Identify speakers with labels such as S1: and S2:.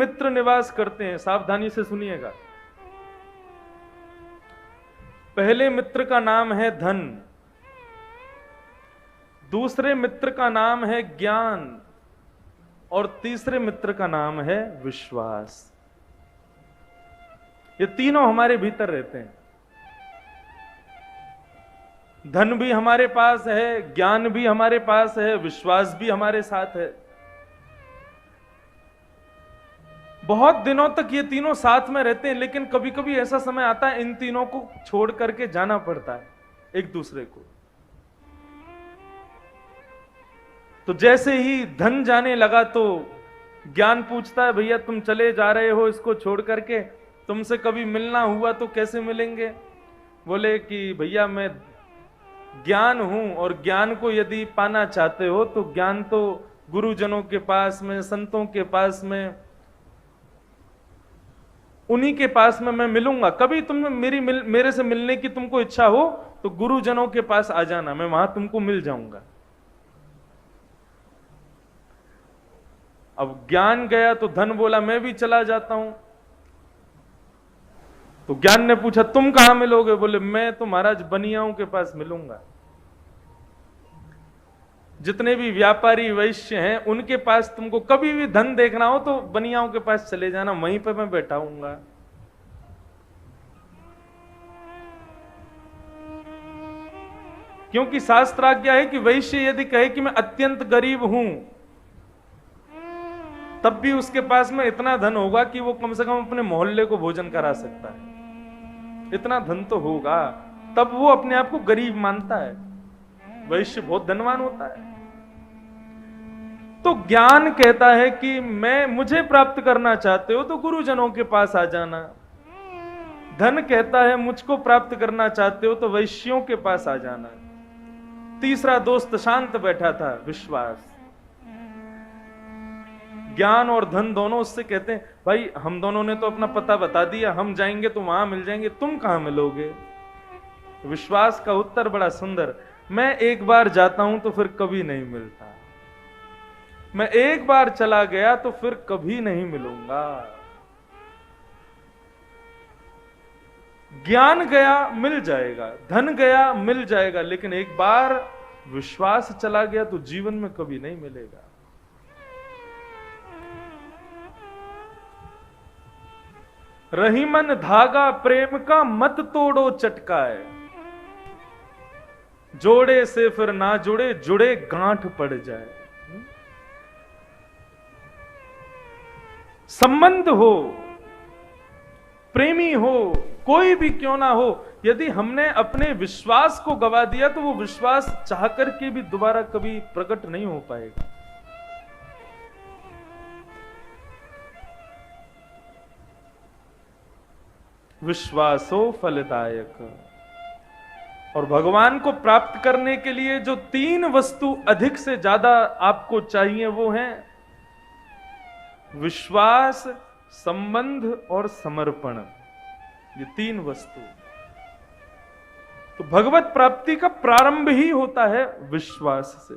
S1: मित्र निवास करते हैं, सावधानी से सुनिएगा। पहले मित्र का नाम है धन, दूसरे मित्र का नाम है ज्ञान और तीसरे मित्र का नाम है विश्वास। ये तीनों हमारे भीतर रहते हैं। धन भी हमारे पास है, ज्ञान भी हमारे पास है, विश्वास भी हमारे साथ है। बहुत दिनों तक ये तीनों साथ में रहते हैं, लेकिन कभी कभी ऐसा समय आता है इन तीनों को छोड़ करके जाना पड़ता है एक दूसरे को। तो जैसे ही धन जाने लगा तो ज्ञान पूछता है, भैया तुम चले जा रहे हो इसको छोड़ करके, तुमसे कभी मिलना हुआ तो कैसे मिलेंगे? बोले कि भैया मैं ज्ञान हूं, और ज्ञान को यदि पाना चाहते हो तो ज्ञान तो गुरुजनों के पास में, संतों के पास में, उन्हीं के पास में मैं मिलूंगा। कभी तुम मेरे से मिलने की तुमको इच्छा हो तो गुरुजनों के पास आ जाना, मैं वहां तुमको मिल जाऊंगा। अब ज्ञान गया तो धन बोला मैं भी चला जाता हूं। तो ज्ञान ने पूछा तुम कहां मिलोगे? बोले मैं तो महाराज बनियाओं के पास मिलूंगा। जितने भी व्यापारी वैश्य हैं उनके पास तुमको कभी भी धन देखना हो तो बनियाओं के पास चले जाना, वहीं पे मैं बैठा हूंगा। क्योंकि शास्त्राज्ञा है कि वैश्य यदि कहे कि मैं अत्यंत गरीब हूं, तब भी उसके पास में इतना धन होगा कि वो कम से कम अपने मोहल्ले को भोजन करा सकता है। इतना धन तो होगा, तब वो अपने आप को गरीब मानता है। वैश्य बहुत धनवान होता है। तो ज्ञान कहता है कि मुझे प्राप्त करना चाहते हो तो गुरुजनों के पास आ जाना। धन कहता है मुझको प्राप्त करना चाहते हो तो वैश्यों के पास आ जाना। तीसरा दोस्त शांत बैठा था, विश्वास। ज्ञान और धन दोनों उससे कहते हैं भाई हम दोनों ने तो अपना पता बता दिया, हम जाएंगे तो वहां मिल जाएंगे, तुम कहां मिलोगे? विश्वास का उत्तर बड़ा सुंदर, मैं एक बार जाता हूं तो फिर कभी नहीं मिलता, मैं एक बार चला गया तो फिर कभी नहीं मिलूंगा। ज्ञान गया मिल जाएगा, धन गया मिल जाएगा, लेकिन एक बार विश्वास चला गया तो जीवन में कभी नहीं मिलेगा। रहीमन धागा प्रेम का मत तोड़ो चटकाए, जोड़े से फिर ना जुड़े, जुड़े गांठ पड़ जाए। संबंध हो, प्रेमी हो, कोई भी क्यों ना हो, यदि हमने अपने विश्वास को गवा दिया तो वो विश्वास चाह करके भी दोबारा कभी प्रकट नहीं हो पाएगा। विश्वासो फलदायक। और भगवान को प्राप्त करने के लिए जो तीन वस्तु अधिक से ज्यादा आपको चाहिए वो हैं विश्वास, संबंध और समर्पण। ये तीन वस्तु। तो भगवत प्राप्ति का प्रारंभ ही होता है विश्वास से।